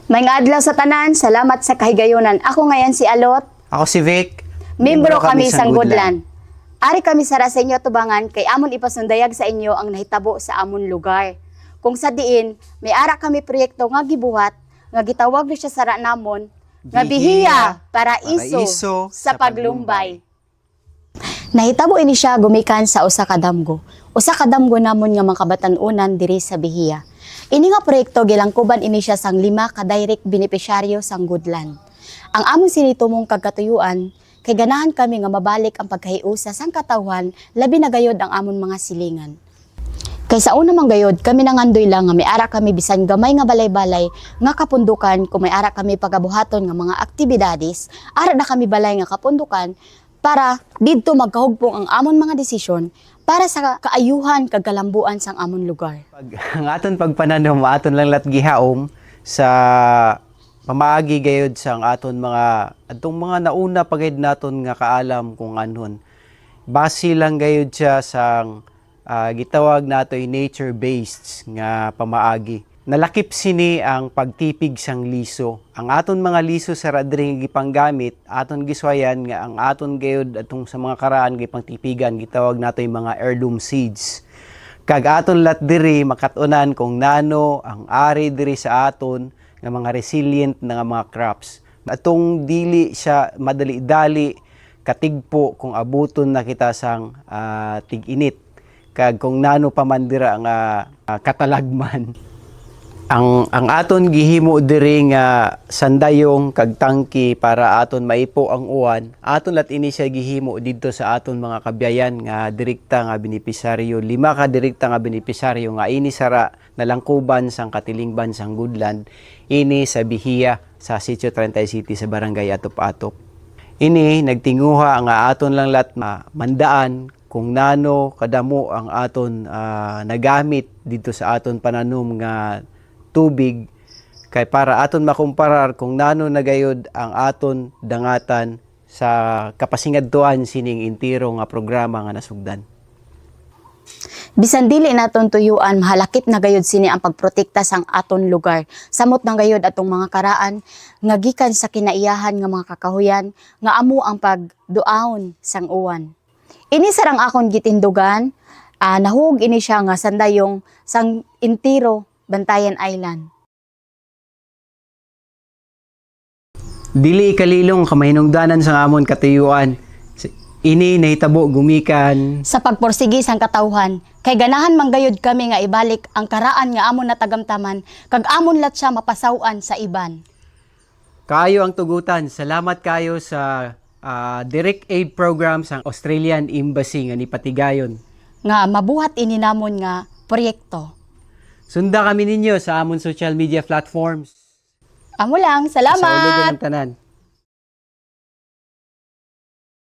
May nga adlaw sa tanan, salamat sa kahigayonan. Ako ngayon si Alot. Ako si Vic. Membro kami sa Goodland. Ari kami sara sa inyo tubangan kay amon ipasundayag sa inyo ang nahitabo sa amon lugar. Kung sa diin, may ara kami proyekto nga gibuhat, nga gitawag na siya sara namon, nga bihiya, paraiso sa paglumbay. Nahitabo ini siya gumikan sa usa ka damgo. Usa ka damgo namon nga mga kabatan-unan diri sa bihiya. Ini nga proyekto gilangkuban ini siya sang 5 ka direct benepisyaryo sang Goodland. Ang among sinitumong kagkatuyuan kay ganahan kami nga mabalik ang pagkahiusa sang katawhan labi na gayod ang amon mga silingan. Kay sa una man gayod kami nangandoy lang nga may ara kami bisan gamay nga balay-balay nga kapundukan kung may ara kami pagabuhaton nga mga aktibidades, ara na kami balay nga kapundukan para didto magkahugpong ang amon mga desisyon para sa kaayuhan kag kalambuan sang amon lugar. Ang aton pagpananom, aton lang lat gihaom sa pamaagi gayud sang aton atong mga nauna pagayud naton nga kaalam kung anon. Base lang gayud siya sang gitawag natoy nature-based nga pamaagi. Nalakip sini ang pagtipig sang liso. Ang aton mga liso sa radring gipanggamit, aton giswayan nga ang aton gayud atong sa mga karaan gipangtipigan, gitawag natoy mga heirloom seeds. Kag aton lat diri makatunan kung nano ang ari diri sa aton nga mga resilient na mga crops. Atong dili siya madali-dali katigpo kung abuton na kita sang tig-init. Kag kung nano pa man dira nga katalagman. Ang aton gihimo diri nga sandayong kag tangki para aton maipo ang uwan, aton lat ini siya gihimo didto sa aton mga kabiyayan nga direkta nga benepisaryo. 5 ka direkta nga benepisaryo nga ini sara nalangkuban sang katilingban sang Goodland, ini sa Bihiya sa Sitio 30 City sa Barangay Atop-Atop. Ini nagtinguha nga aton lang lat mandaan kung nano kadamo ang aton nagamit dito sa aton pananom nga tubig kay para aton makumparar kung nano nagayod ang aton dangatan sa kapasingadtuan sining intiro nga programa nga nasugdan. Bisan dili naton tuyuan mahalakip na gayud sini ang pagprotekta sang aton lugar. Samot na gayud atong mga karaan nga gikan sa kinaiyahan nga mga kakahuyan nga amo ang pagduaon sang uwan. Ini sarang akon gitindugan, nahug ini siya nga sandayong sang intiro Bantayan Island. Dili kalilong kamahinungdanan sa amon katuyuan. Ini nahitabo gumikan Sa pagporsigi sang katawhan, kay ganahan manggayod kami nga ibalik ang karaan nga amon natagamtaman, kag amon lat siya mapasawan sa iban. kayo ang tugutan. Salamat kayo sa direct aid program sa Australian Embassy nga ni Patigayon. Nga mabuhat ini namon nga proyekto. Sunda kami ninyo sa amon social media platforms. Amo lang, Sa ulugan salamat! ng tanan.